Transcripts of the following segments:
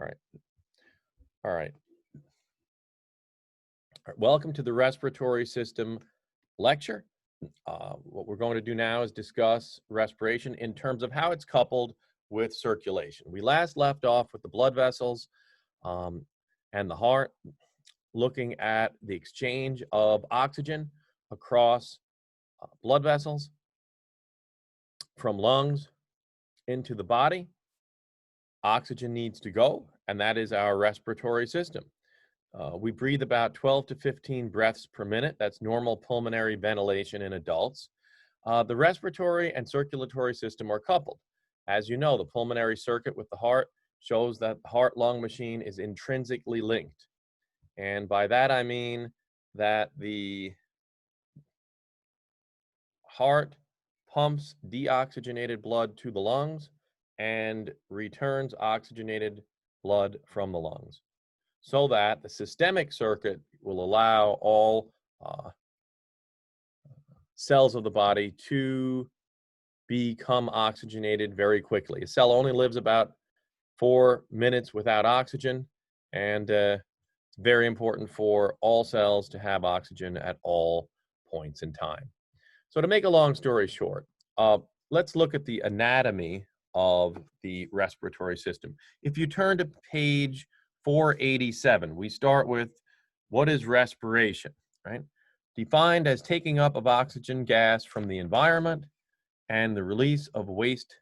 All right. All right. Welcome to the Respiratory System lecture. What we're going to do now is discuss respiration in terms of how it's coupled with circulation. We last left off with the blood vessels and the heart, looking at the exchange of oxygen across blood vessels from lungs into the body. Oxygen needs to go, and that is our respiratory system. We breathe about 12 to 15 breaths per minute. That's normal pulmonary ventilation in adults. The respiratory and circulatory system are coupled. As you know, the pulmonary circuit with the heart shows that the heart-lung machine is intrinsically linked. And by that I mean that the heart pumps deoxygenated blood to the lungs and returns oxygenated blood from the lungs, so that the systemic circuit will allow all cells of the body to become oxygenated very quickly. A cell only lives about 4 minutes without oxygen, and it's very important for all cells to have oxygen at all points in time. So to make a long story short, let's look at the anatomy of the respiratory system. If you turn to page 487, we start with what is respiration, right? Defined as taking up of oxygen gas from the environment and the release of waste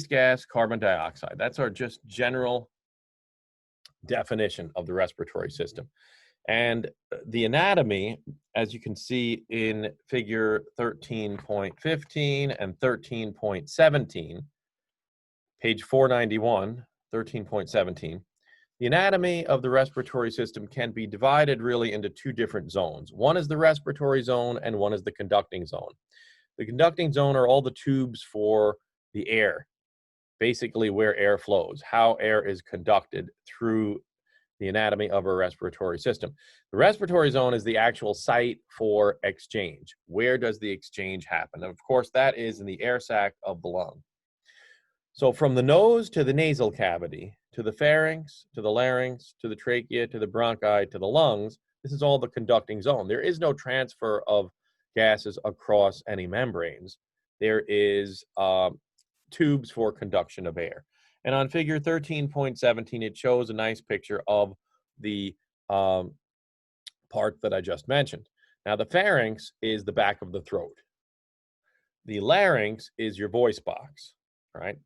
gas, carbon dioxide. That's our just general definition of the respiratory system. And the anatomy, as you can see in figure 13.15 and 13.17, page 491, 13.17, the anatomy of the respiratory system can be divided really into two different zones. One is the respiratory zone and one is the conducting zone. The conducting zone are all the tubes for the air, basically where air flows, how air is conducted through the anatomy of our respiratory system. The respiratory zone is the actual site for exchange. Where does the exchange happen? And of course, that is in the air sac of the lung. So from the nose to the nasal cavity, to the pharynx, to the larynx, to the trachea, to the bronchi, to the lungs, this is all the conducting zone. There is no transfer of gases across any membranes. There is tubes for conduction of air. And on figure 13.17, it shows a nice picture of the part that I just mentioned. Now, the pharynx is the back of the throat. The larynx is your voice box, right?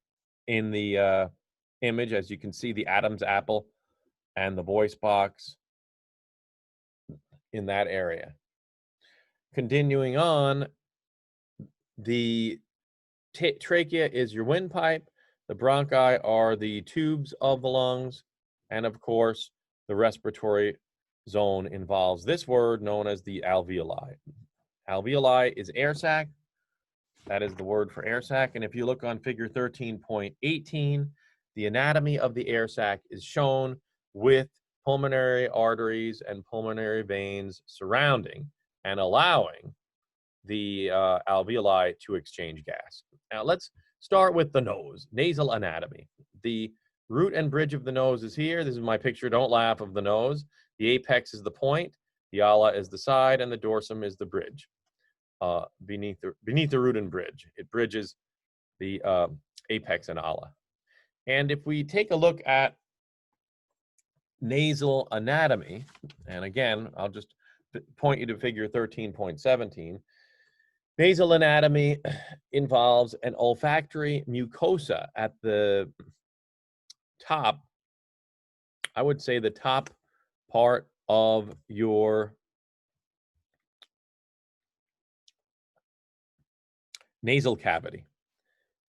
In the image, as you can see, the Adam's apple and the voice box in that area. Continuing on, the trachea is your windpipe. The bronchi are the tubes of the lungs, and of course, the respiratory zone involves this word known as the alveoli. Alveoli is air sac. That is the word for air sac. And if you look on figure 13.18, the anatomy of the air sac is shown with pulmonary arteries and pulmonary veins surrounding and allowing the alveoli to exchange gas. Now let's start with the nose, nasal anatomy. The root and bridge of the nose is here. This is my picture, don't laugh, of the nose. The apex is the point, the ala is the side, and the dorsum is the bridge beneath the root and bridge. It bridges the apex and ala. And if we take a look at nasal anatomy, and again, I'll just point you to figure 13.17, nasal anatomy involves an olfactory mucosa at the top, I would say the top part of your nasal cavity.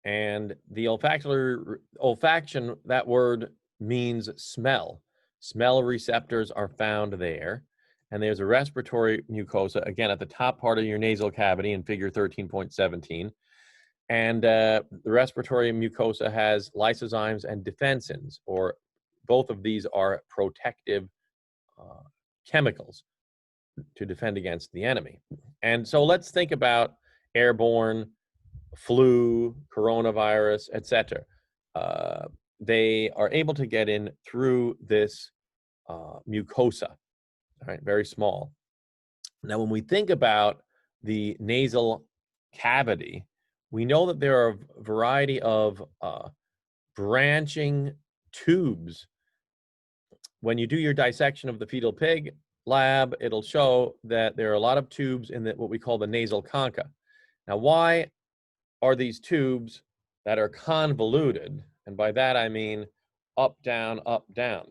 And the olfaction, that word means smell. Smell receptors are found there. And there's a respiratory mucosa, again, at the top part of your nasal cavity in figure 13.17. And the respiratory mucosa has lysozymes and defensins, or both of these are protective chemicals to defend against the enemy. And so let's think about airborne, flu, coronavirus, etc. they are able to get in through this mucosa, all right, very small. Now, when we think about the nasal cavity, we know that there are a variety of branching tubes. When you do your dissection of the fetal pig lab, it'll show that there are a lot of tubes in what we call the nasal concha. Now, why are these tubes that are convoluted? And by that, I mean up, down, up, down.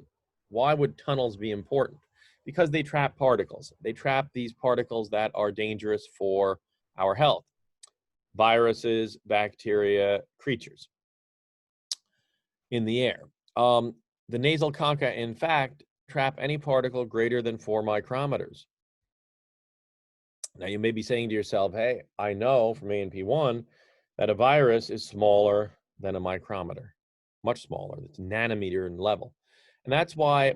Why would tunnels be important? Because they trap particles. They trap these particles that are dangerous for our health. Viruses, bacteria, creatures in the air. The nasal concha, in fact, trap any particle greater than 4 micrometers. Now, you may be saying to yourself, hey, I know from A&P1 that a virus is smaller than a micrometer, much smaller. It's nanometer in level. And that's why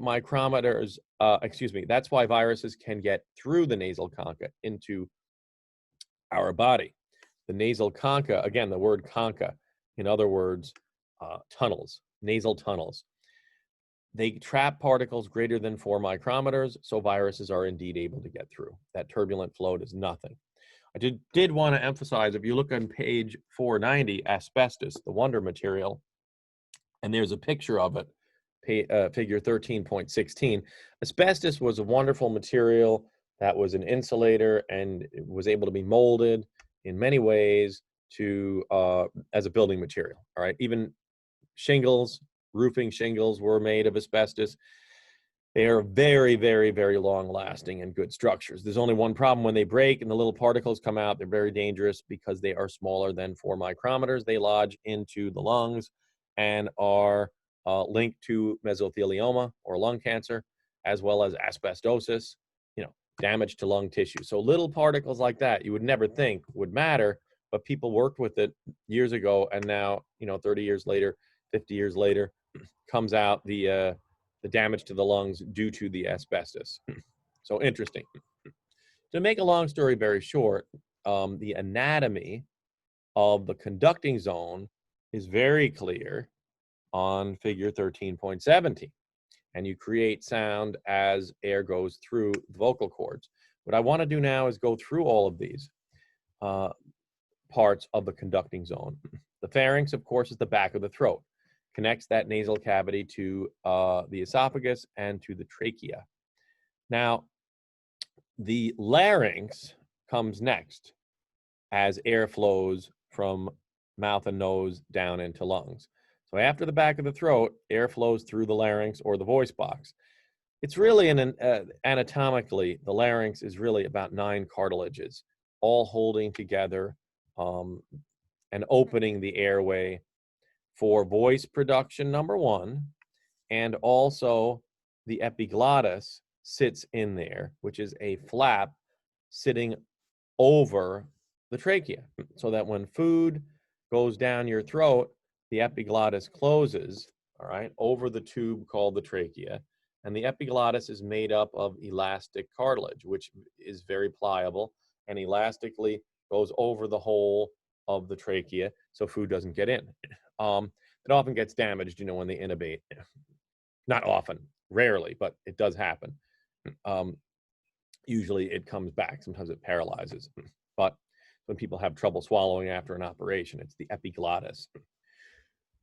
that's why viruses can get through the nasal concha into our body. The nasal concha, again, the word concha, in other words, tunnels, nasal tunnels. They trap particles greater than 4 micrometers, so viruses are indeed able to get through. That turbulent flow is nothing. I did want to emphasize, if you look on page 490, asbestos, the wonder material, and there's a picture of it, figure 13.16. Asbestos was a wonderful material that was an insulator, and it was able to be molded in many ways to as a building material. All right, even shingles, roofing shingles were made of asbestos. They are very, very, very long lasting and good structures. There's only one problem: when they break and the little particles come out, they're very dangerous because they are smaller than 4 micrometers. They lodge into the lungs and are linked to mesothelioma or lung cancer, as well as asbestosis, damage to lung tissue. So little particles like that you would never think would matter, but people worked with it years ago, and now, 30 years later, 50 years later, comes out the damage to the lungs due to the asbestos. So interesting. To make a long story very short, the anatomy of the conducting zone is very clear on figure 13.17. And you create sound as air goes through the vocal cords. What I want to do now is go through all of these parts of the conducting zone. The pharynx, of course, is the back of the throat. Connects that nasal cavity to the esophagus and to the trachea. Now, the larynx comes next as air flows from mouth and nose down into lungs. So after the back of the throat, air flows through the larynx or the voice box. It's really anatomically, the larynx is really about 9 cartilages, all holding together and opening the airway for voice production, number 1, and also the epiglottis sits in there, which is a flap sitting over the trachea, so that when food goes down your throat, the epiglottis closes, all right, over the tube called the trachea, and the epiglottis is made up of elastic cartilage, which is very pliable and elastically goes over the whole of the trachea so food doesn't get in. It often gets damaged, when they intubate. Not often, rarely, but it does happen. Usually it comes back. Sometimes it paralyzes. But when people have trouble swallowing after an operation, it's the epiglottis.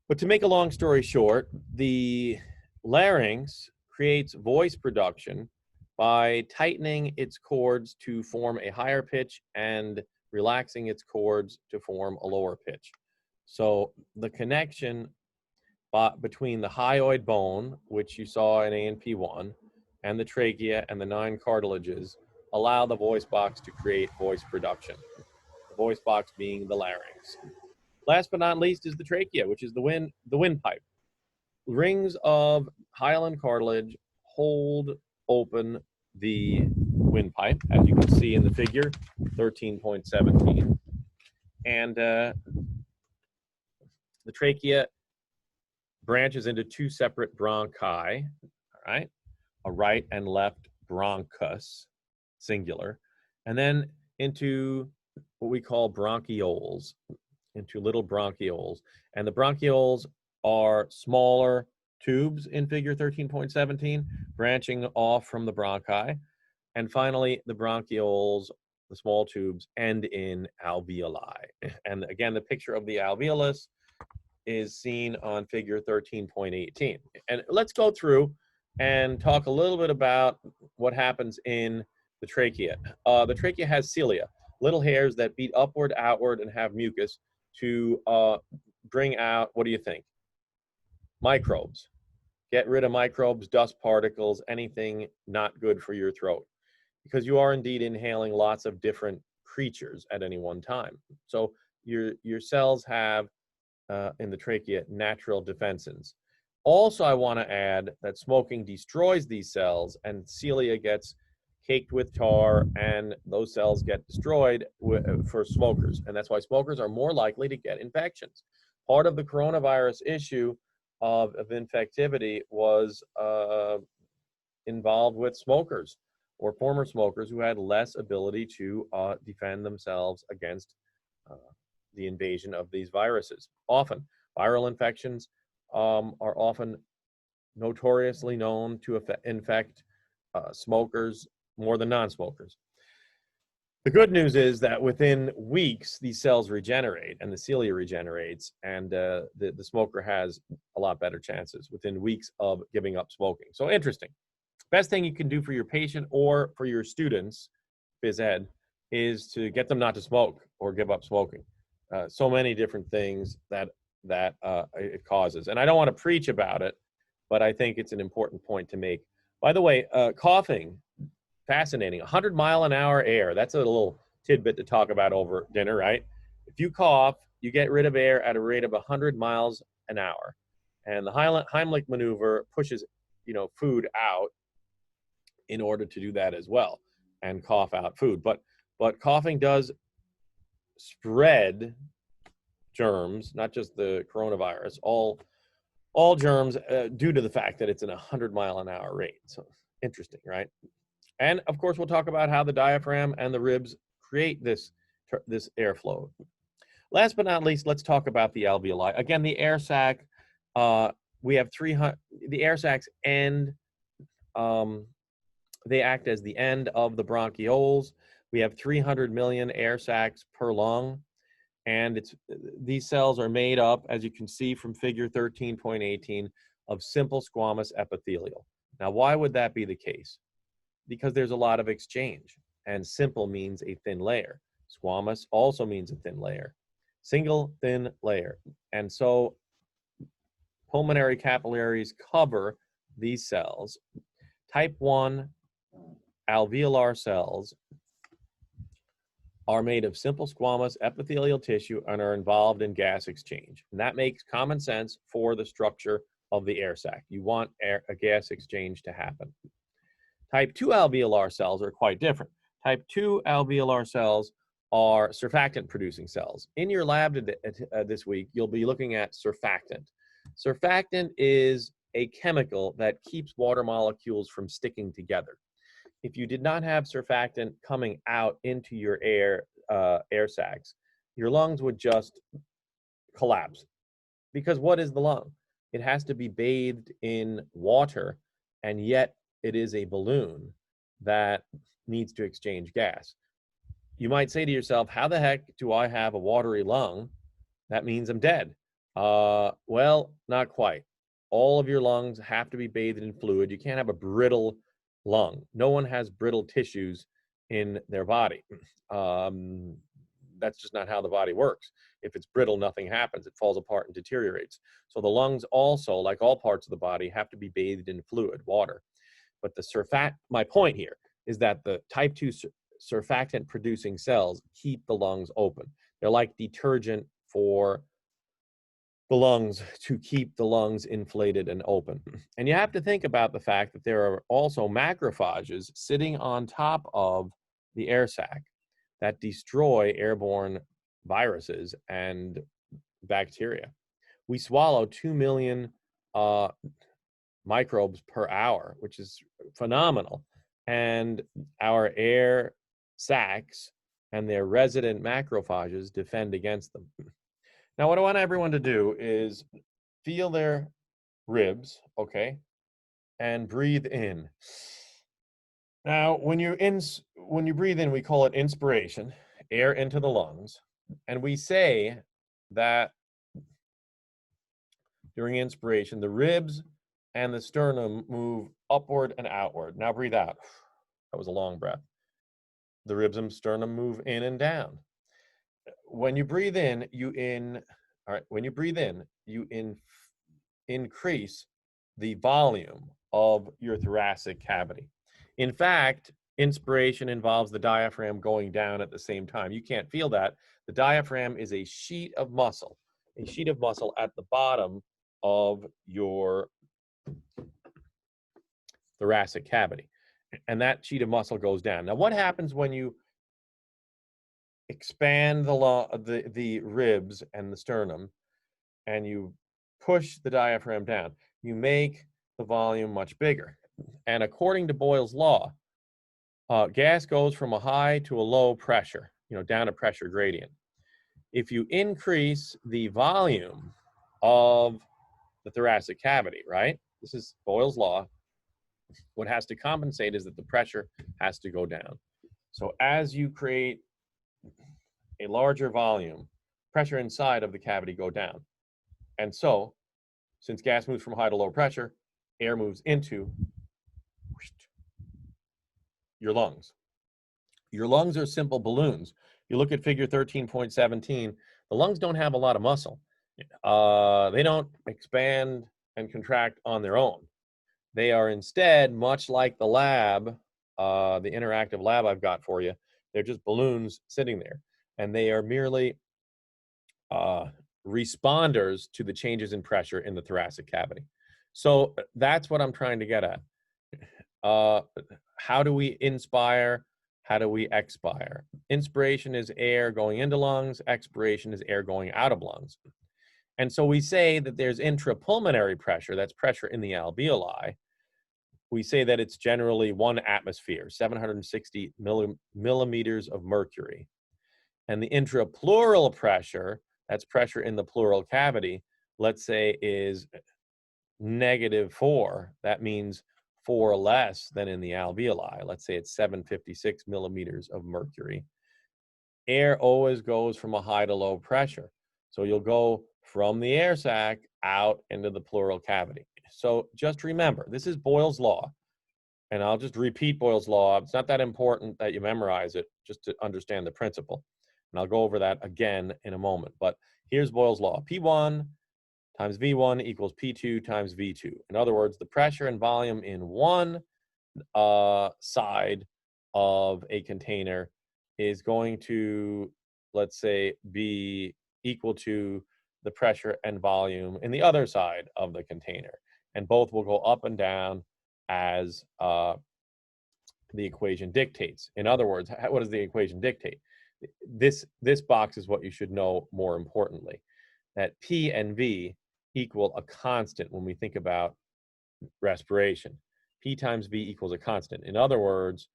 But to make a long story short, the larynx creates voice production by tightening its cords to form a higher pitch and relaxing its cords to form a lower pitch. So the connection between the hyoid bone, which you saw in A&P1, and the trachea and the 9 cartilages allow the voice box to create voice production. The voice box being the larynx. Last but not least is the trachea, which is the windpipe. Rings of hyaline cartilage hold open the windpipe, as you can see in the figure 13.17. And the trachea branches into 2 separate bronchi, all right? A right and left bronchus, singular, and then into what we call bronchioles, into little bronchioles. And the bronchioles are smaller tubes in figure 13.17, branching off from the bronchi. And finally, the bronchioles, the small tubes, end in alveoli. And again, the picture of the alveolus is seen on figure 13.18. And let's go through and talk a little bit about what happens in the trachea. The trachea has cilia, little hairs that beat upward, outward, and have mucus to bring out, what do you think? Microbes. Get rid of microbes, dust particles, anything not good for your throat, because you are indeed inhaling lots of different creatures at any one time. So your cells have in the trachea natural defenses. Also, I want to add that smoking destroys these cells, and cilia gets caked with tar, and those cells get destroyed for smokers. And that's why smokers are more likely to get infections. Part of the coronavirus issue of infectivity was involved with smokers or former smokers who had less ability to defend themselves against the invasion of these viruses. Often, viral infections are often notoriously known to infect smokers more than non-smokers. The good news is that within weeks, these cells regenerate and the cilia regenerates, and the smoker has a lot better chances within weeks of giving up smoking. So interesting. Best thing you can do for your patient or for your students, phys ed, is to get them not to smoke or give up smoking. So many different things that it causes. And I don't want to preach about it, but I think it's an important point to make. By the way, coughing, fascinating. 100-mile-an-hour air. That's a little tidbit to talk about over dinner, right? If you cough, you get rid of air at a rate of 100 miles an hour. And the Heimlich maneuver pushes, food out in order to do that as well and cough out food. But coughing does spread germs, not just the coronavirus, all germs due to the fact that it's in a 100-mile-an-hour rate. So interesting, right? And of course, we'll talk about how the diaphragm and the ribs create this airflow. Last but not least, let's talk about the alveoli. Again, the air sac, we have 300, the air sacs end, they act as the end of the bronchioles. We have 300 million air sacs per lung. And these cells are made up, as you can see from figure 13.18, of simple squamous epithelial. Now, why would that be the case? Because there's a lot of exchange, and simple means a thin layer. Squamous also means a thin layer. Single thin layer. And so pulmonary capillaries cover these cells. Type 1 alveolar cells are made of simple squamous epithelial tissue and are involved in gas exchange. And that makes common sense for the structure of the air sac. You want a gas exchange to happen. Type 2 alveolar cells are quite different. Type 2 alveolar cells are surfactant-producing cells. In your lab this week, you'll be looking at surfactant. Surfactant is a chemical that keeps water molecules from sticking together. If you did not have surfactant coming out into your air sacs, your lungs would just collapse. Because what is the lung? It has to be bathed in water, and yet it is a balloon that needs to exchange gas. You might say to yourself, how the heck do I have a watery lung? That means I'm dead. Well, not quite. All of your lungs have to be bathed in fluid. You can't have a brittle lung. No one has brittle tissues in their body. That's just not how the body works. If it's brittle, nothing happens. It falls apart and deteriorates. So the lungs also, like all parts of the body, have to be bathed in fluid, water. But my point here is that the type 2 surfactant producing cells keep the lungs open. They're like detergent for the lungs to keep the lungs inflated and open. And you have to think about the fact that there are also macrophages sitting on top of the air sac that destroy airborne viruses and bacteria. We swallow 2 million microbes per hour, which is phenomenal. And our air sacs and their resident macrophages defend against them. Now, what I want everyone to do is feel their ribs, okay, and breathe in. Now, when you breathe in, we call it inspiration, air into the lungs, and we say that during inspiration, the ribs and the sternum move upward and outward. Now breathe out. That was a long breath. The ribs and sternum move in and down. When you breathe in, all right, when you breathe in, increase the volume of your thoracic cavity. In fact, inspiration involves the diaphragm going down at the same time. You can't feel that. The diaphragm is a sheet of muscle at the bottom of your thoracic cavity. And that sheet of muscle goes down. Now, what happens when you expand the ribs and the sternum and you push the diaphragm down? You make the volume much bigger. And according to Boyle's law, gas goes from a high to a low pressure, down a pressure gradient. If you increase the volume of the thoracic cavity, right? This is Boyle's law. What has to compensate is that the pressure has to go down. So as you create a larger volume, pressure inside of the cavity go down. And so, since gas moves from high to low pressure, air moves into your lungs. Your lungs are simple balloons. You look at figure 13.17, the lungs don't have a lot of muscle. They don't expand and contract on their own. They are instead, much like the lab, the interactive lab I've got for you, they're just balloons sitting there. And they are merely responders to the changes in pressure in the thoracic cavity. So that's what I'm trying to get at. How do we inspire? How do we expire? Inspiration is air going into lungs. Expiration is air going out of lungs. And so we say that there's intrapulmonary pressure, that's pressure in the alveoli. We say that it's generally 1 atmosphere, 760 millimeters of mercury. And the intrapleural pressure, that's pressure in the pleural cavity, let's say is -4. That means 4 less than in the alveoli. Let's say it's 756 millimeters of mercury. Air always goes from a high to low pressure. So you'll go from the air sac out into the pleural cavity. So just remember, this is Boyle's law. And I'll just repeat Boyle's law. It's not that important that you memorize it, just to understand the principle. And I'll go over that again in a moment. But here's Boyle's law. P1 times V1 equals P2 times V2. In other words, the pressure and volume in one side of a container is going to, let's say, be equal to the pressure and volume in the other side of the container. And both will go up and down as the equation dictates. In other words, what does the equation dictate? This box is what you should know more importantly, that P and V equal a constant when we think about respiration. P times V equals a constant. In other words,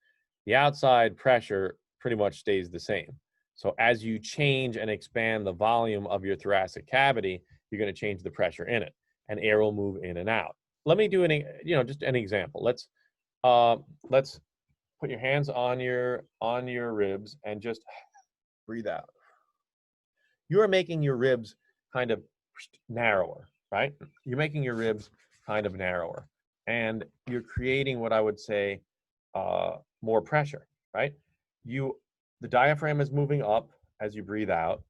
the outside pressure pretty much stays the same. So as you change and expand the volume of your thoracic cavity, you're going to change the pressure in it, and air will move in and out. Let me do just an example. Let's put your hands on your ribs and just breathe out. You are making your ribs kind of narrower, right? You're making your ribs kind of narrower, and you're creating what I would say more pressure, right? The diaphragm is moving up as you breathe out,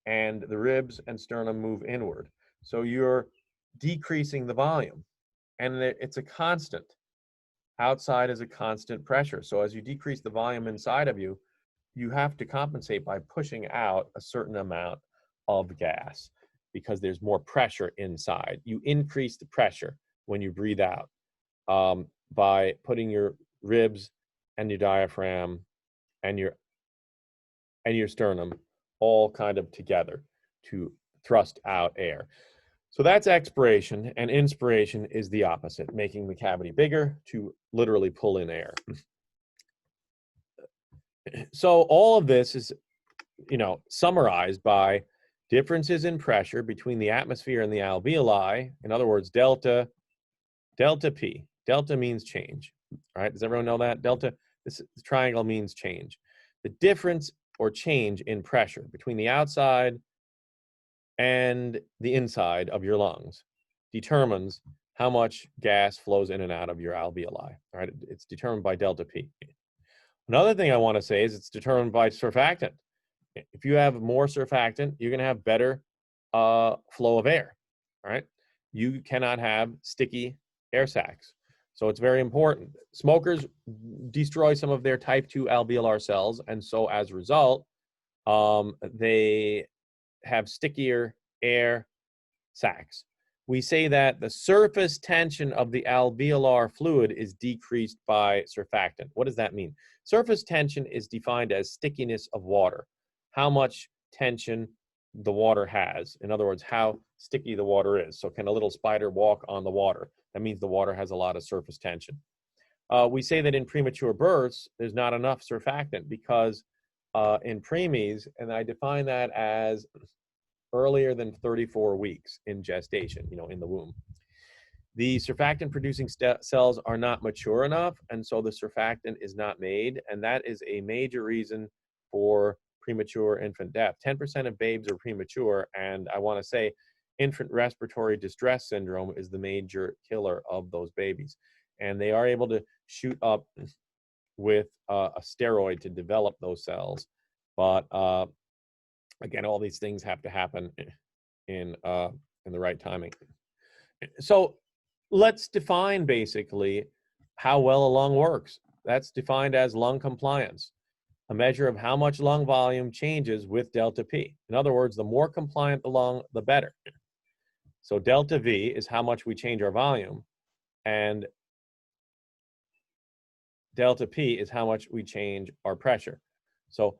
and the ribs and sternum move inward. So you're decreasing the volume, and it's a constant. Outside is a constant pressure. So as you decrease the volume inside of you, you have to compensate by pushing out a certain amount of gas because there's more pressure inside. You increase the pressure when you breathe out by putting your ribs and your diaphragm and your sternum all kind of together to thrust out air. So that's expiration, and inspiration is the opposite, making the cavity bigger to literally pull in air. So all of this is, summarized by differences in pressure between the atmosphere and the alveoli. In other words, delta P. Delta means change. All right, does everyone know that? Delta, this triangle means change. The difference or change in pressure between the outside and the inside of your lungs determines how much gas flows in and out of your alveoli. All right, it's determined by delta P. Another thing I want to say is it's determined by surfactant. If you have more surfactant, you're going to have better flow of air. All right, you cannot have sticky air sacs. So it's very important. Smokers destroy some of their type 2 alveolar cells, and so as a result, they have stickier air sacs. We say that the surface tension of the alveolar fluid is decreased by surfactant. What does that mean? Surface tension is defined as stickiness of water, how much tension the water has. In other words, how sticky the water is. So can a little spider walk on the water? That means the water has a lot of surface tension. We say that in premature births, there's not enough surfactant because in preemies, and I define that as earlier than 34 weeks in gestation, in the womb. The surfactant producing cells are not mature enough, and so the surfactant is not made, and that is a major reason for premature infant death. 10% of babes are premature, and I want to say infant respiratory distress syndrome is the major killer of those babies. And they are able to shoot up with a steroid to develop those cells. But again, all these things have to happen in the right timing. So let's define basically how well a lung works. That's defined as lung compliance, a measure of how much lung volume changes with delta P. In other words, the more compliant the lung, the better. So delta V is how much we change our volume, and delta P is how much we change our pressure. So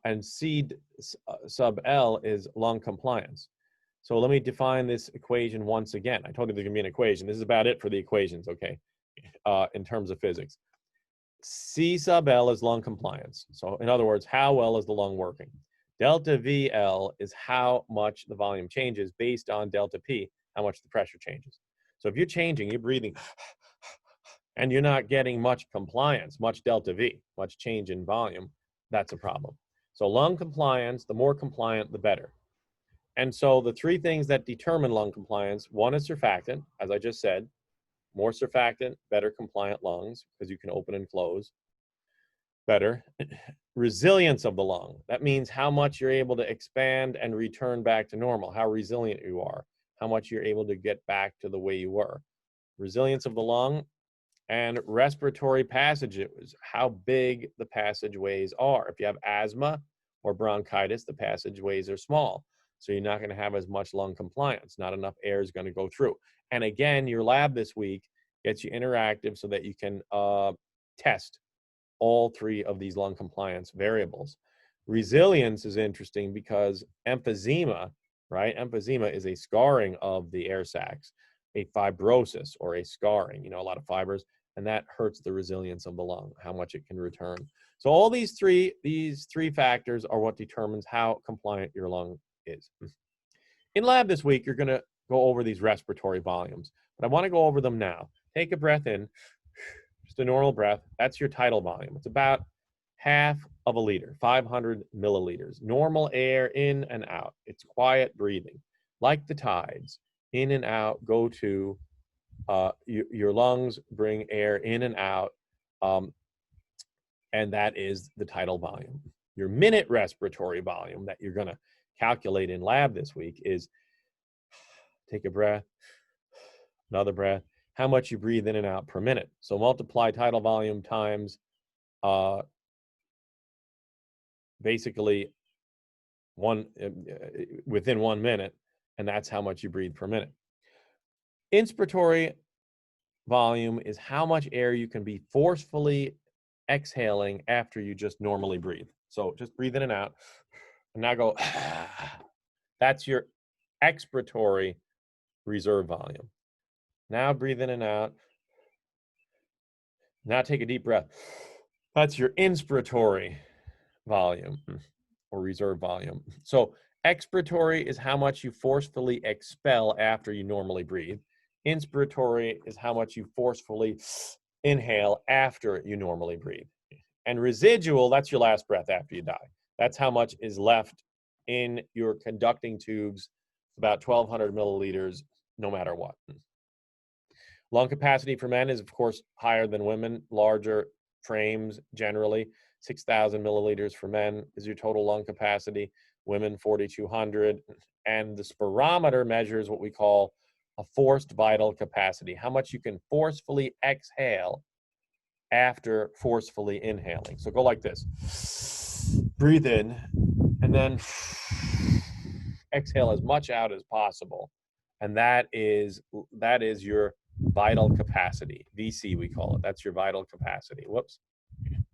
and C sub L is lung compliance. So let me define this equation once again. I told you there's gonna be an equation. This is about it for the equations, okay, in terms of physics. C sub L is lung compliance. So in other words, how well is the lung working? Delta VL is how much the volume changes based on delta P, how much the pressure changes. So if you're changing, you're breathing, and you're not getting much compliance, much delta V, much change in volume, that's a problem. So lung compliance, the more compliant, the better. And so the three things that determine lung compliance, one is surfactant, as I just said. More surfactant, better compliant lungs, because you can open and close better. Resilience of the lung, that means how much you're able to expand and return back to normal, how resilient you are, how much you're able to get back to the way you were. Resilience of the lung. And respiratory passages, how big the passageways are. If you have asthma or bronchitis, the passageways are small. So you're not going to have as much lung compliance. Not enough air is going to go through. And again, your lab this week gets you interactive so that you can test all three of these lung compliance variables. Resilience is interesting because emphysema, right? Emphysema is a scarring of the air sacs, a fibrosis or a scarring, a lot of fibers, and that hurts the resilience of the lung, how much it can return. So all these three factors are what determines how compliant your lung is. In lab this week, you're going to go over these respiratory volumes, but I want to go over them now. Take a breath in, just a normal breath. That's your tidal volume. It's about half of a liter, 500 milliliters. Normal air in and out. It's quiet breathing, like the tides. In and out, go to your lungs, bring air in and out, and that is the tidal volume. Your minute respiratory volume that you're going to calculate in lab this week is, take a breath, another breath, how much you breathe in and out per minute. So multiply tidal volume times basically within 1 minute, and that's how much you breathe per minute. Inspiratory volume is how much air you can be forcefully exhaling after you just normally breathe. So just breathe in and out, and now go. That's your expiratory reserve volume. Now breathe in and out. Now take a deep breath. That's your inspiratory volume or reserve volume. So Expiratory is how much you forcefully expel after you normally breathe. Inspiratory is how much you forcefully inhale after you normally breathe. And residual, that's your last breath after you die. That's how much is left in your conducting tubes, about 1,200 milliliters, no matter what. Lung capacity for men is, of course, higher than women, larger frames generally. 6,000 milliliters for men is your total lung capacity, women 4,200. And the spirometer measures what we call a forced vital capacity, how much you can forcefully exhale after forcefully inhaling. So go like this. Breathe in, and then exhale as much out as possible. And that is your vital capacity, VC we call it. That's your vital capacity. Whoops.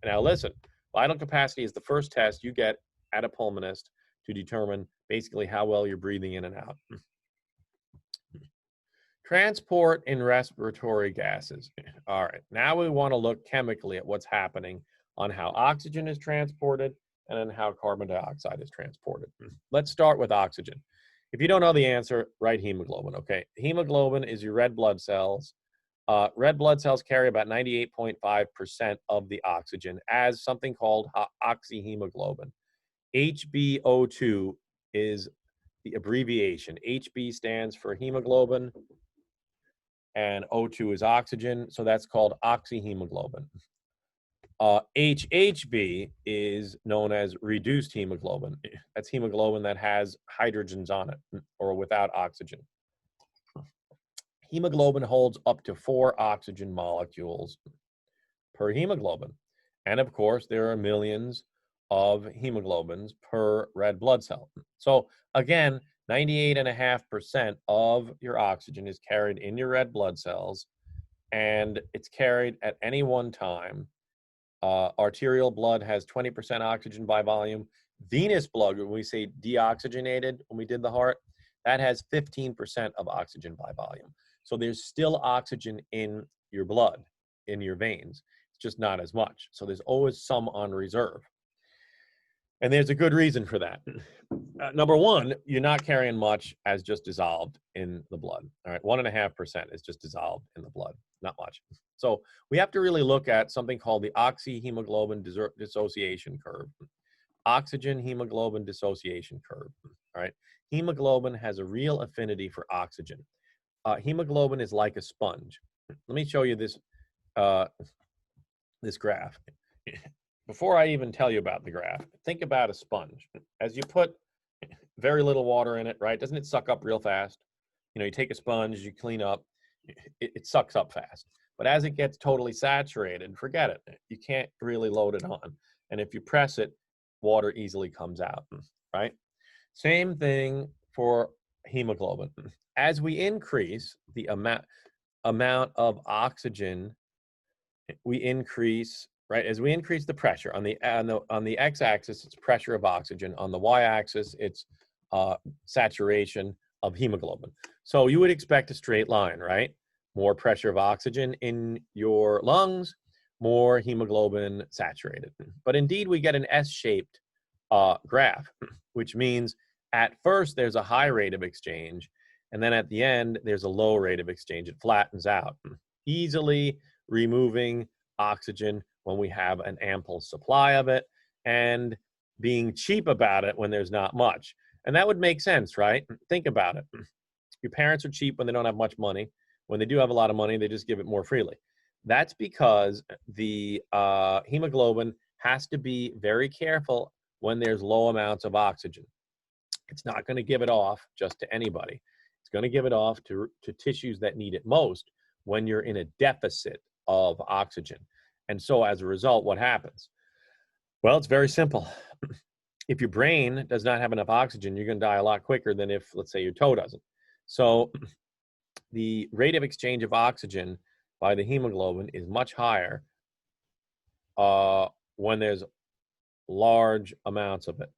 Now listen, vital capacity is the first test you get at a pulmonist to determine basically how well you're breathing in and out. Transport in respiratory gases. All right, now we want to look chemically at what's happening on how oxygen is transported and then how carbon dioxide is transported. Let's start with oxygen. If you don't know the answer, write hemoglobin, okay? Hemoglobin is your red blood cells. Red blood cells carry about 98.5% of the oxygen as something called oxyhemoglobin. HbO2 is the abbreviation. HB stands for hemoglobin, and O2 is oxygen, so that's called oxyhemoglobin. HHB is known as reduced hemoglobin. That's hemoglobin that has hydrogens on it or without oxygen. Hemoglobin holds up to 4 oxygen molecules per hemoglobin. And of course, there are millions of hemoglobins per red blood cell. So again, 98.5% of your oxygen is carried in your red blood cells, and it's carried at any one time. Arterial blood has 20% oxygen by volume. Venous blood, when we say deoxygenated, when we did the heart, that has 15% of oxygen by volume. So there's still oxygen in your blood, in your veins. It's just not as much. So there's always some on reserve. And there's a good reason for that. Number one, you're not carrying much as just dissolved in the blood. All right, 1.5% is just dissolved in the blood, not much. So we have to really look at something called the oxyhemoglobin dissociation curve. Oxygen hemoglobin dissociation curve. All right, hemoglobin has a real affinity for oxygen. Hemoglobin is like a sponge. Let me show you this this graph. Before I even tell you about the graph, think about a sponge. As you put very little water in it, right? Doesn't it suck up real fast? You know, you take a sponge, you clean up, it sucks up fast. But as it gets totally saturated, forget it. You can't really load it on. And if you press it, water easily comes out, right? Same thing for hemoglobin. As we increase the amount of oxygen, we increase, right? As we increase the pressure on the x-axis, it's pressure of oxygen. On the y-axis, it's saturation of hemoglobin. So you would expect a straight line, right? More pressure of oxygen in your lungs, more hemoglobin saturated. But indeed, we get an S-shaped graph, which means at first there's a high rate of exchange, and then at the end there's a low rate of exchange. It flattens out, easily removing oxygen when we have an ample supply of it, and being cheap about it when there's not much. And that would make sense, right? Think about it. Your parents are cheap when they don't have much money. When they do have a lot of money, they just give it more freely. That's because the hemoglobin has to be very careful when there's low amounts of oxygen. It's not going to give it off just to anybody. It's going to give it off to tissues that need it most when you're in a deficit of oxygen. And so as a result, what happens? Well, it's very simple. If your brain does not have enough oxygen, you're going to die a lot quicker than if, let's say, your toe doesn't. So the rate of exchange of oxygen by the hemoglobin is much higher when there's large amounts of it.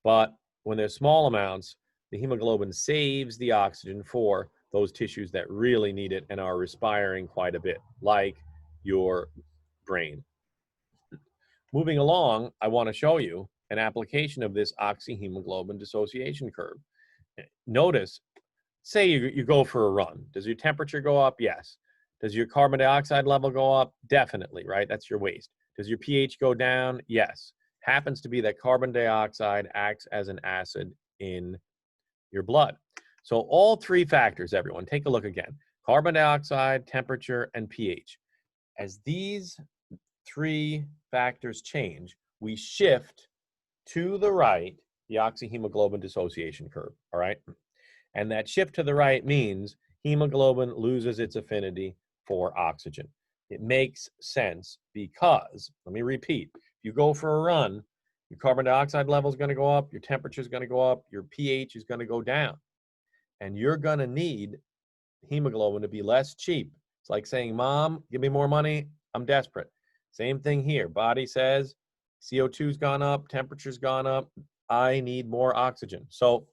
But when there's small amounts, the hemoglobin saves the oxygen for those tissues that really need it and are respiring quite a bit, like your brain. Moving along, I want to show you an application of this oxyhemoglobin dissociation curve. Notice, say you go for a run. Does your temperature go up? Yes. Does your carbon dioxide level go up? Definitely, right? That's your waste. Does your pH go down? Yes. Happens to be that carbon dioxide acts as an acid in your blood. So all three factors, everyone, take a look again. Carbon dioxide, temperature, and pH. As these three factors change, we shift to the right the oxyhemoglobin dissociation curve, all right? And that shift to the right means hemoglobin loses its affinity for oxygen. It makes sense because, let me repeat, if you go for a run, your carbon dioxide level is going to go up, your temperature is going to go up, your pH is going to go down. And you're going to need hemoglobin to be less cheap. It's like saying, Mom, give me more money. I'm desperate. Same thing here. Body says CO2's gone up, temperature's gone up. I need more oxygen. So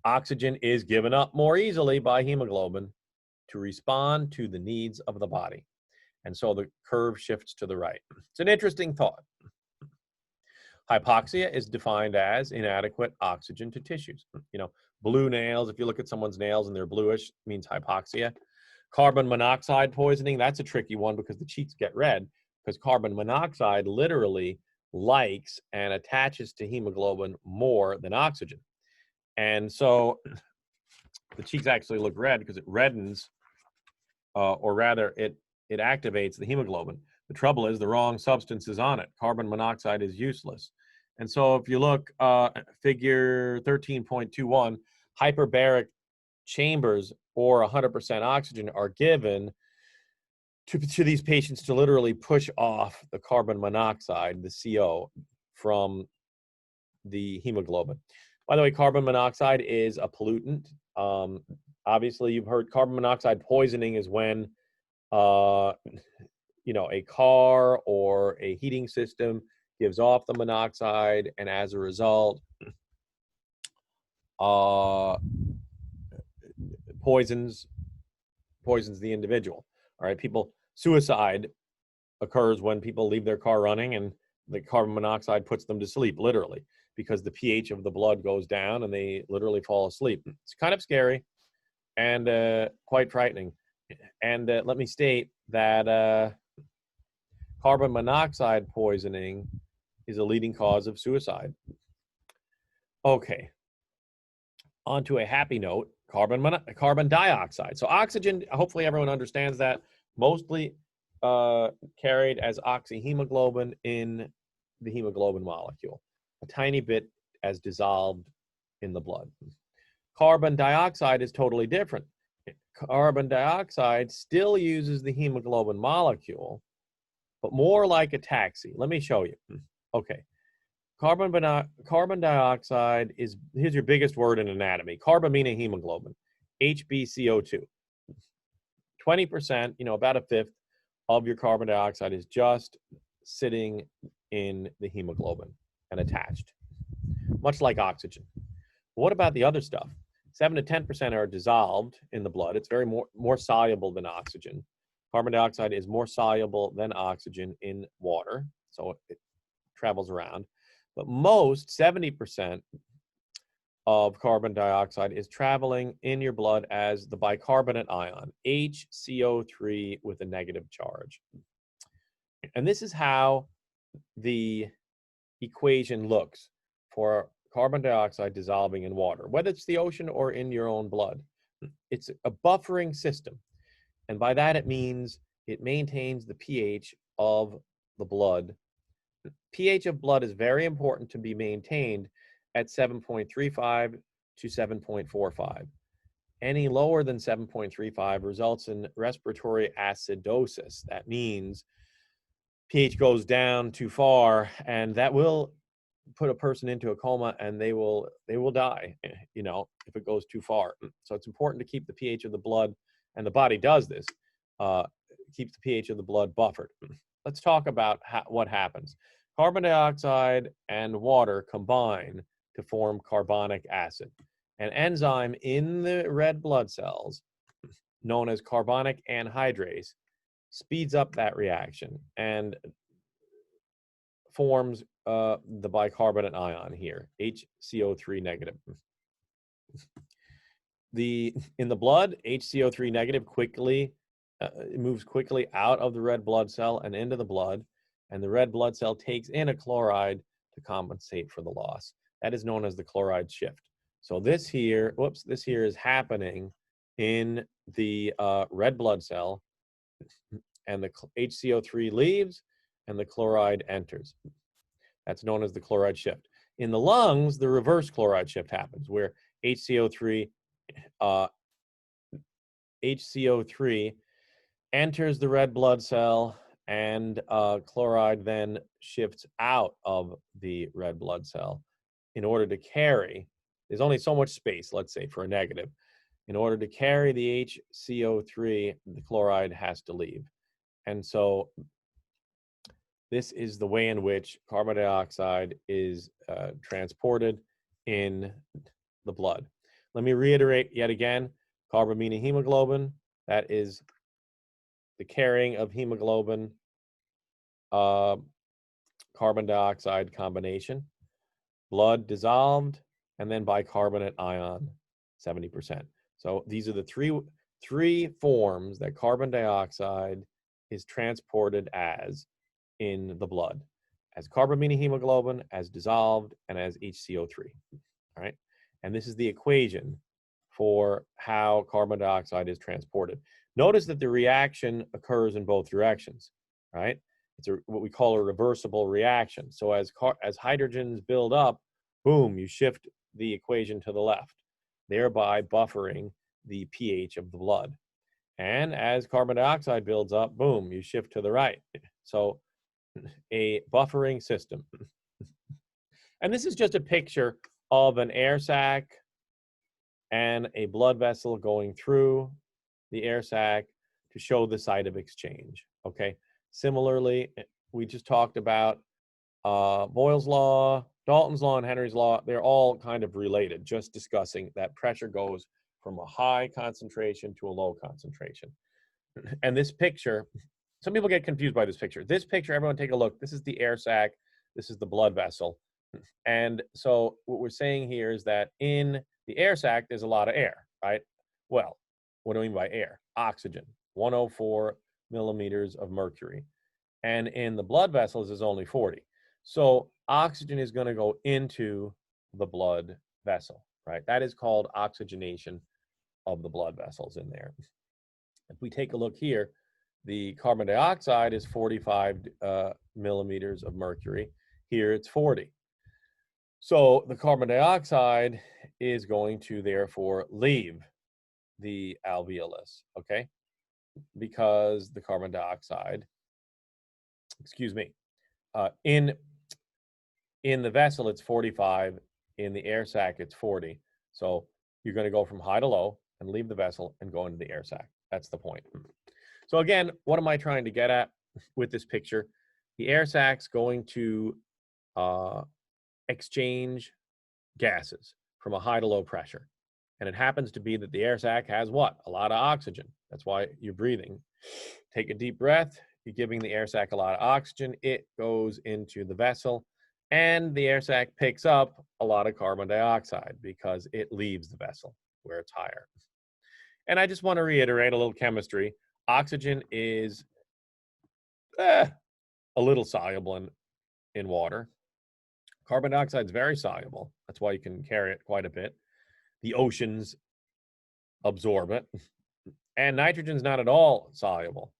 oxygen is given up more easily by hemoglobin to respond to the needs of the body. And so the curve shifts to the right. It's an interesting thought. Hypoxia is defined as inadequate oxygen to tissues. You know, blue nails, if you look at someone's nails and they're bluish, means hypoxia. Carbon monoxide poisoning, that's a tricky one because the cheeks get red because carbon monoxide literally likes and attaches to hemoglobin more than oxygen. And so the cheeks actually look red because it reddens, or rather it activates the hemoglobin. The trouble is the wrong substance is on it. Carbon monoxide is useless. And so if you look figure 13.21, hyperbaric chambers or 100% oxygen are given to these patients to literally push off the carbon monoxide, the CO, from the hemoglobin. By the way, carbon monoxide is a pollutant. Obviously, you've heard carbon monoxide poisoning is when you know, a car or a heating system gives off the monoxide, and as a result, poisons the individual. All right, suicide occurs when people leave their car running and the carbon monoxide puts them to sleep, literally, because the pH of the blood goes down and they literally fall asleep. It's kind of scary and quite frightening. And let me state that carbon monoxide poisoning is a leading cause of suicide. Okay, on to a happy note, carbon dioxide. So oxygen, hopefully everyone understands that, mostly carried as oxyhemoglobin in the hemoglobin molecule, a tiny bit as dissolved in the blood. Carbon dioxide is totally different. Carbon dioxide still uses the hemoglobin molecule, but more like a taxi. Let me show you. Okay. Carbon dioxide is, here's your biggest word in anatomy. Carbon meaning hemoglobin, HbCO2. 20%, you know, about a fifth of your carbon dioxide is just sitting in the hemoglobin and attached, much like oxygen. What about the other stuff? 7 to 10% are dissolved in the blood. It's very more soluble than oxygen. Carbon dioxide is more soluble than oxygen in water, so it travels around. But most, 70% of carbon dioxide is traveling in your blood as the bicarbonate ion, HCO3 with a negative charge. And this is how the equation looks for carbon dioxide dissolving in water, whether it's the ocean or in your own blood. It's a buffering system. And by that, it means it maintains the pH of the blood. The pH of blood is very important to be maintained at 7.35 to 7.45. Any lower than 7.35 results in respiratory acidosis. That means pH goes down too far, and that will put a person into a coma, and they will die, you know, if it goes too far. So it's important to keep the pH of the blood, and the body does this, keeps the pH of the blood buffered. Let's talk about what happens. Carbon dioxide and water combine to form carbonic acid. An enzyme in the red blood cells, known as carbonic anhydrase, speeds up that reaction and forms the bicarbonate ion here, HCO3 negative. In the blood, HCO3 negative quickly moves quickly out of the red blood cell and into the blood, and the red blood cell takes in a chloride to compensate for the loss. That is known as the chloride shift. So this here, this here is happening in the red blood cell, and the HCO3 leaves and the chloride enters. That's known as the chloride shift. In the lungs, the reverse chloride shift happens, where HCO3 enters the red blood cell, and chloride then shifts out of the red blood cell in order to carry. There's only so much space, let's say, for a negative. In order to carry the HCO3, the chloride has to leave. And so this is the way in which carbon dioxide is transported in the blood. Let me reiterate yet again, carbaminohemoglobin, that is the carrying of hemoglobin, carbon dioxide combination, blood dissolved, and then bicarbonate ion, 70%. So these are the three forms that carbon dioxide is transported as in the blood, as carbaminohemoglobin, as dissolved, and as HCO3. All right, and this is the equation for how carbon dioxide is transported. Notice that the reaction occurs in both directions, right? It's what we call a reversible reaction. So as hydrogens build up, boom, you shift the equation to the left, thereby buffering the pH of the blood. And as carbon dioxide builds up, boom, you shift to the right. So a buffering system. And this is just a picture of an air sac and a blood vessel going through the air sac to show the site of exchange, okay? Similarly, we just talked about Boyle's law, Dalton's law, and Henry's law. They're all kind of related, just discussing that pressure goes from a high concentration to a low concentration. And this picture, some people get confused by this picture. This picture, everyone take a look. This is the air sac. This is the blood vessel. And so what we're saying here is that in the air sac, there's a lot of air, right? Well, what do I mean by air? Oxygen, 104 millimeters of mercury. And in the blood vessels is only 40. So oxygen is going to go into the blood vessel, right? That is called oxygenation of the blood vessels in there. If we take a look here, the carbon dioxide is 45 millimeters of mercury. Here it's 40. So the carbon dioxide is going to therefore leave the alveolus, okay? Because the carbon dioxide, in the vessel it's 45, in the air sac it's 40. So you're going to go from high to low and leave the vessel and go into the air sac. That's the point. So again, what am I trying to get at with this picture? The air sac's going to exchange gases from a high to low pressure. And it happens to be that the air sac has what? A lot of oxygen. That's why you're breathing. Take a deep breath. You're giving the air sac a lot of oxygen. It goes into the vessel, and the air sac picks up a lot of carbon dioxide because it leaves the vessel where it's higher. And I just want to reiterate a little chemistry. Oxygen is a little soluble in water. Carbon dioxide is very soluble. That's why you can carry it quite a bit. The oceans absorb it. And nitrogen is not at all soluble.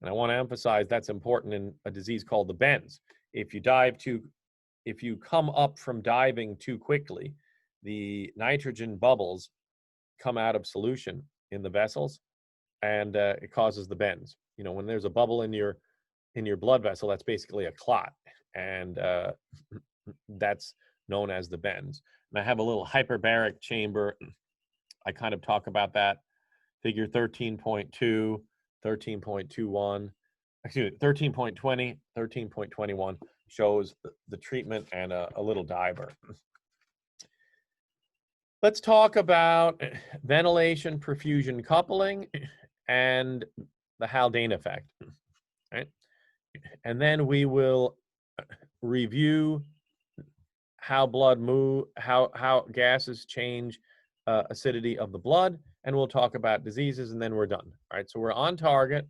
And I want to emphasize that's important in a disease called the bends. If you come up from diving too quickly, the nitrogen bubbles come out of solution in the vessels, and it causes the bends. You know, when there's a bubble in your blood vessel, that's basically a clot, and that's known as the bends. And I have a little hyperbaric chamber. I kind of talk about that. Figure 13.2, 13.21, excuse me, 13.20, 13.21 shows the treatment and a little diver. Let's talk about ventilation perfusion coupling and the Haldane effect, right? And then we will review how blood move, how gases change acidity of the blood, and we'll talk about diseases, and then we're done. All right, so we're on target.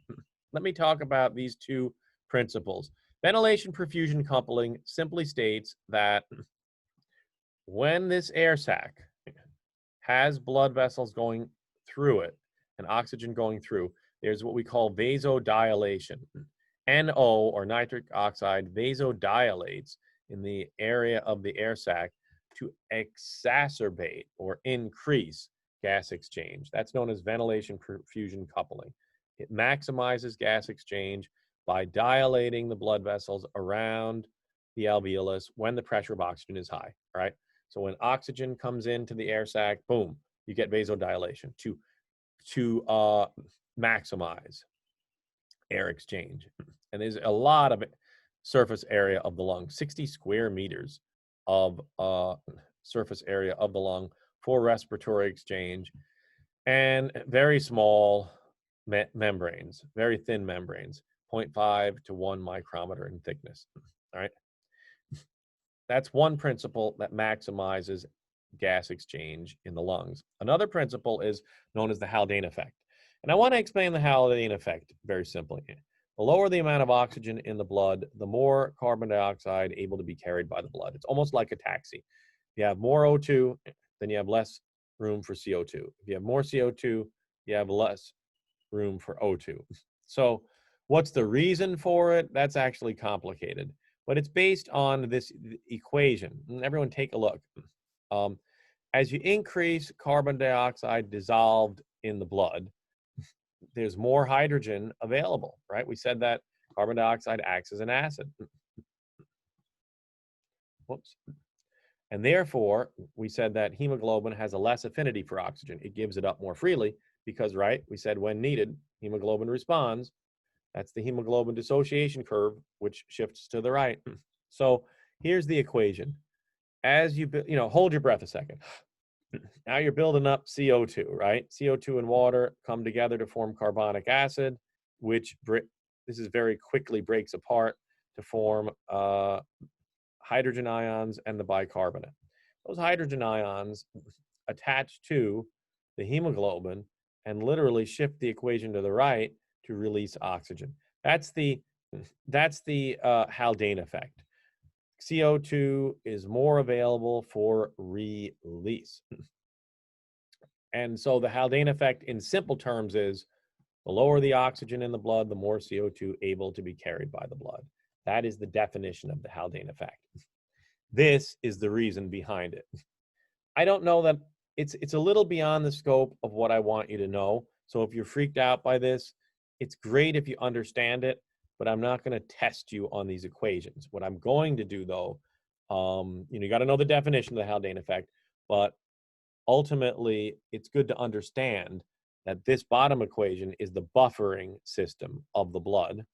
Let me talk about these two principles. Ventilation perfusion coupling simply states that when this air sac has blood vessels going through it and oxygen going through, there's what we call vasodilation. NO, or nitric oxide, vasodilates in the area of the air sac to exacerbate or increase gas exchange. That's known as ventilation perfusion coupling. It maximizes gas exchange by dilating the blood vessels around the alveolus when the pressure of oxygen is high, right? So when oxygen comes into the air sac, boom, you get vasodilation to maximize air exchange. And there's a lot of surface area of the lung, 60 square meters of surface area of the lung for respiratory exchange, and very small membranes, very thin membranes, 0.5 to 1 micrometer in thickness. All right. That's one principle that maximizes gas exchange in the lungs. Another principle is known as the Haldane effect. And I want to explain the Haldane effect very simply. The lower the amount of oxygen in the blood, the more carbon dioxide able to be carried by the blood. It's almost like a taxi. If you have more O2, then you have less room for CO2. If you have more CO2, you have less room for O2. So what's the reason for it? That's actually complicated, but it's based on this equation. And everyone take a look. As you increase carbon dioxide dissolved in the blood, there's more hydrogen available, right? We said that carbon dioxide acts as an acid. Whoops. And therefore, we said that hemoglobin has a less affinity for oxygen. It gives it up more freely because, right, we said when needed, hemoglobin responds. That's the hemoglobin dissociation curve, which shifts to the right. So here's the equation. As you, hold your breath a second. Now you're building up CO2, right? CO2 and water come together to form carbonic acid, which this is very quickly breaks apart to form hydrogen ions and the bicarbonate. Those hydrogen ions attach to the hemoglobin and literally shift the equation to the right to release oxygen. That's the Haldane effect. CO2 is more available for release. And so the Haldane effect in simple terms is the lower the oxygen in the blood, the more CO2 able to be carried by the blood. That is the definition of the Haldane effect. This is the reason behind it. I don't know that it's a little beyond the scope of what I want you to know. So if you're freaked out by this, it's great if you understand it, but I'm not going to test you on these equations. What I'm going to do though, you got to know the definition of the Haldane effect, but ultimately it's good to understand that this bottom equation is the buffering system of the blood,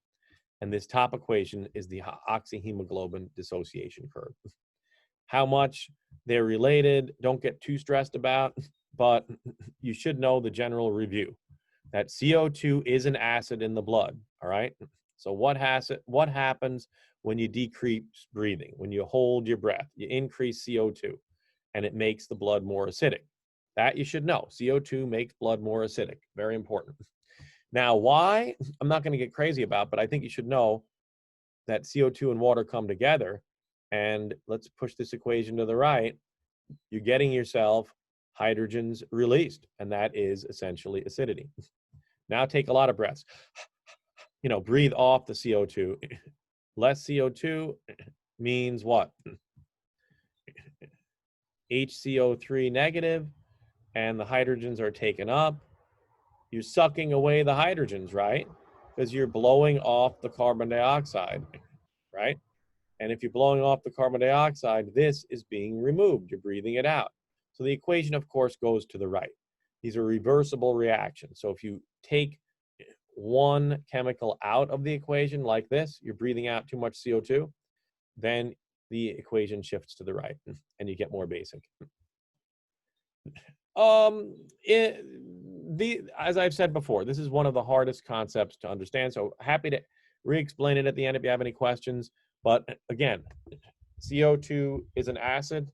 and this top equation is the oxyhemoglobin dissociation curve. How much they're related, don't get too stressed about, but you should know the general review that CO2 is an acid in the blood, all right? So what happens when you decrease breathing, when you hold your breath? You increase CO2, and it makes the blood more acidic. That you should know. CO2 makes blood more acidic. Very important. Now, why? I'm not going to get crazy about, but I think you should know that CO2 and water come together, and let's push this equation to the right. You're getting yourself hydrogens released, and that is essentially acidity. Now take a lot of breaths. Breathe off the CO2. Less CO2 means what? HCO3 negative, and the hydrogens are taken up. You're sucking away the hydrogens, right? Because you're blowing off the carbon dioxide, right? And if you're blowing off the carbon dioxide, this is being removed. You're breathing it out. So the equation, of course, goes to the right. These are reversible reactions. So if you take one chemical out of the equation like this, you're breathing out too much CO2, then the equation shifts to the right and you get more basic. As I've said before, this is one of the hardest concepts to understand. So happy to re-explain it at the end if you have any questions. But again, CO2 is an acid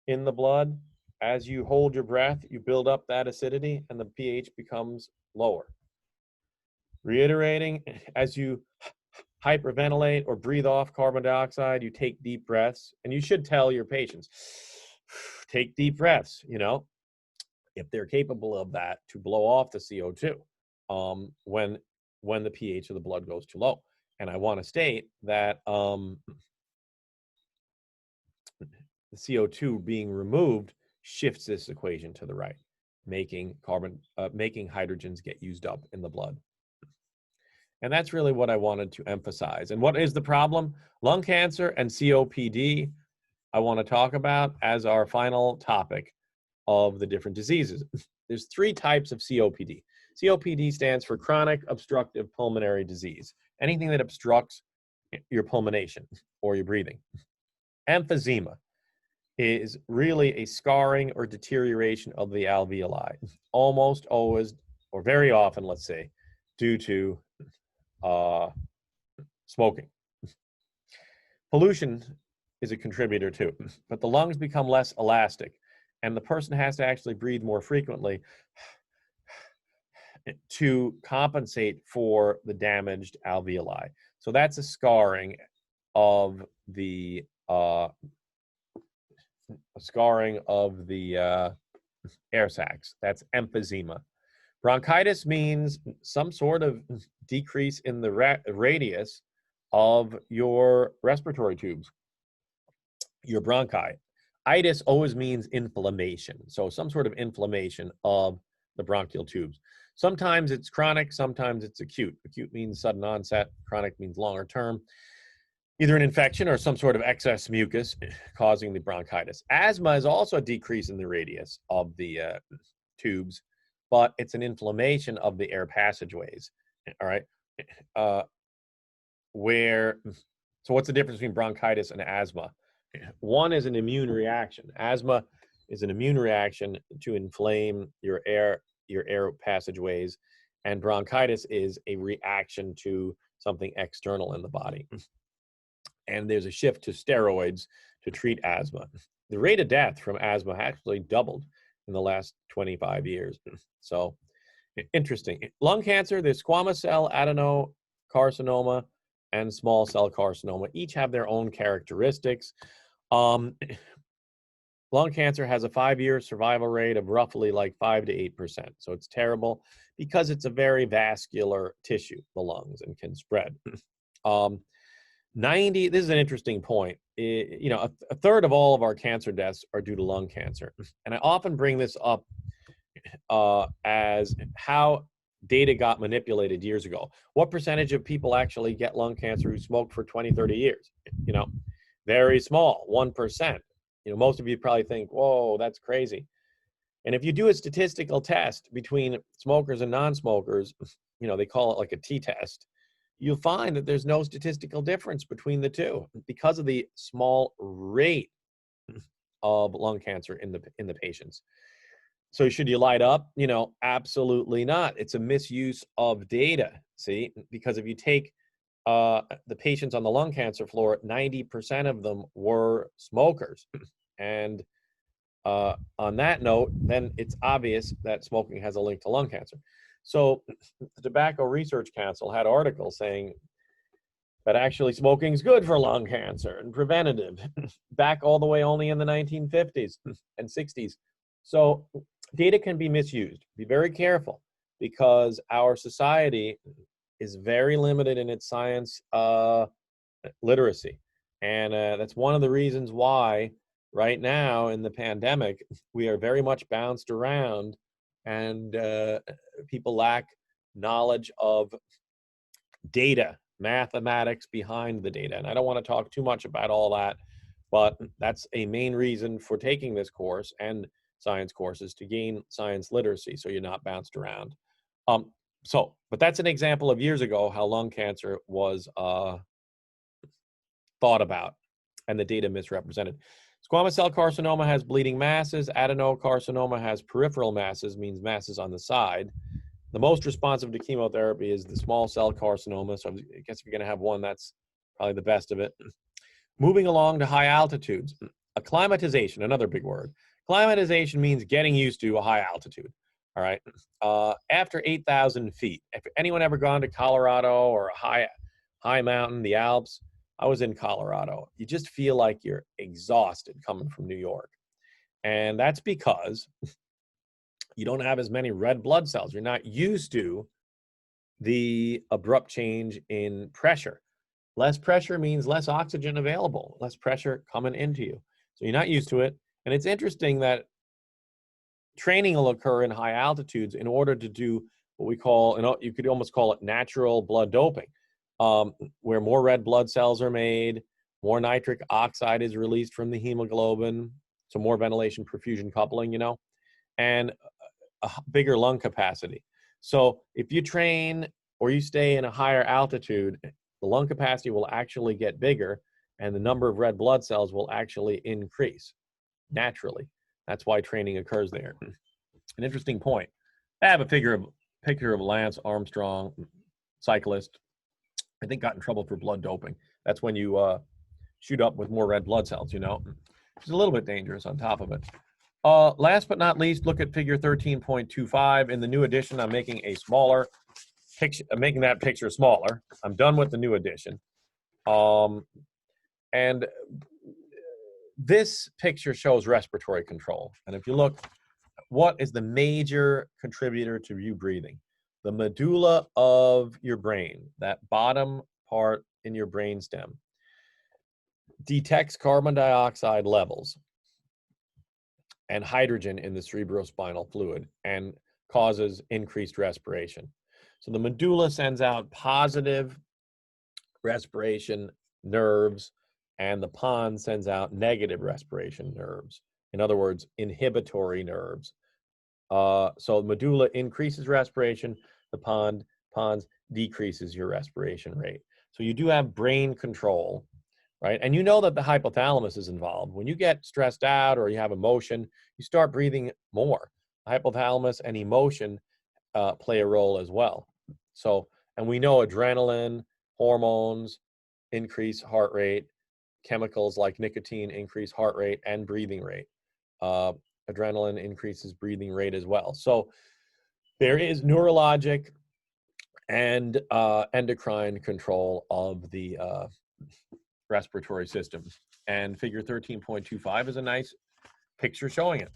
in the blood. As you hold your breath, you build up that acidity and the pH becomes lower. Reiterating, as you hyperventilate or breathe off carbon dioxide, you take deep breaths, and you should tell your patients, take deep breaths, you know, if they're capable of that, to blow off the CO2 when the pH of the blood goes too low. And I want to state that the CO2 being removed shifts this equation to the right, making hydrogens get used up in the blood. And that's really what I wanted to emphasize. And what is the problem? Lung cancer and COPD I want to talk about as our final topic of the different diseases. There's 3 types of COPD. COPD stands for chronic obstructive pulmonary disease, anything that obstructs your pulmonation or your breathing. Emphysema is really a scarring or deterioration of the alveoli, almost always, or very often, let's say, due to smoking. Pollution is a contributor too, but the lungs become less elastic, and the person has to actually breathe more frequently to compensate for the damaged alveoli. So that's a scarring of the air sacs. That's emphysema. Bronchitis means some sort of decrease in the radius of your respiratory tubes, your bronchi. Itis always means inflammation, so some sort of inflammation of the bronchial tubes. Sometimes it's chronic, sometimes it's acute. Acute means sudden onset, chronic means longer term. Either an infection or some sort of excess mucus causing the bronchitis. Asthma is also a decrease in the radius of the tubes, but it's an inflammation of the air passageways, all right? So what's the difference between bronchitis and asthma? One is an immune reaction. Asthma is an immune reaction to inflame your air passageways, and bronchitis is a reaction to something external in the body. And there's a shift to steroids to treat asthma. The rate of death from asthma actually doubled in the last 25 years. So interesting. Lung cancer, there's squamous cell adenocarcinoma and small cell carcinoma. Each have their own characteristics. Lung cancer has a 5-year survival rate of roughly like 5 to 8%. So it's terrible because it's a very vascular tissue, the lungs, and can spread. 90, this is an interesting point. You know, a third of all of our cancer deaths are due to lung cancer. And I often bring this up as how data got manipulated years ago. What percentage of people actually get lung cancer who smoked for 20, 30 years? You know, very small, 1%. You know, most of you probably think, whoa, that's crazy. And if you do a statistical test between smokers and non-smokers, you know, they call it like a t-test, you'll find that there's no statistical difference between the two because of the small rate of lung cancer in the patients. So should you light up? You know, absolutely not. It's a misuse of data, see? Because if you take the patients on the lung cancer floor, 90% of them were smokers. And on that note, then it's obvious that smoking has a link to lung cancer. So the Tobacco Research Council had articles saying that actually smoking is good for lung cancer and preventative, back all the way only in the 1950s and 60s. So data can be misused. Be very careful, because our society is very limited in its science literacy. And that's one of the reasons why right now in the pandemic, we are very much bounced around, and people lack knowledge of data, mathematics behind the data. And I don't want to talk too much about all that, but that's a main reason for taking this course and science courses, to gain science literacy so you're not bounced around. But that's an example of years ago how lung cancer was thought about and the data misrepresented. Squamous cell carcinoma has bleeding masses. Adenocarcinoma has peripheral masses, means masses on the side. The most responsive to chemotherapy is the small cell carcinoma. So I guess if you're going to have one, that's probably the best of it. Moving along to high altitudes. Acclimatization, another big word. Acclimatization means getting used to a high altitude. All right. After 8,000 feet, if anyone ever gone to Colorado or a high mountain, the Alps, I was in Colorado. You just feel like you're exhausted coming from New York. And that's because you don't have as many red blood cells. You're not used to the abrupt change in pressure. Less pressure means less oxygen available, less pressure coming into you. So you're not used to it. And it's interesting that training will occur in high altitudes in order to do what we call, you could almost call it natural blood doping, where more red blood cells are made, more nitric oxide is released from the hemoglobin, so more ventilation perfusion coupling, and a bigger lung capacity. So if you train or you stay in a higher altitude, the lung capacity will actually get bigger and the number of red blood cells will actually increase naturally. That's why training occurs there. An interesting point. I have a picture of Lance Armstrong, cyclist. I think got in trouble for blood doping. That's when you shoot up with more red blood cells, It's a little bit dangerous on top of it. Last but not least, look at figure 13.25. In the new edition, I'm making a smaller picture. I'm making that picture smaller. I'm done with the new edition. And this picture shows respiratory control. And if you look, what is the major contributor to you breathing? The medulla of your brain, that bottom part in your brainstem, detects carbon dioxide levels and hydrogen in the cerebrospinal fluid and causes increased respiration. So the medulla sends out positive respiration nerves and the pons sends out negative respiration nerves. In other words, inhibitory nerves. So the medulla increases respiration, the pons decreases your respiration rate. So you do have brain control, right? And you know that the hypothalamus is involved. When you get stressed out or you have emotion, you start breathing more. Hypothalamus and emotion play a role as well. So, and we know adrenaline, hormones increase heart rate, chemicals like nicotine increase heart rate and breathing rate. Adrenaline increases breathing rate as well. So there is neurologic and endocrine control of the respiratory system. And figure 13.25 is a nice picture showing it.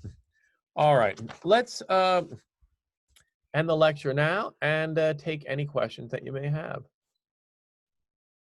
All right, let's end the lecture now and take any questions that you may have.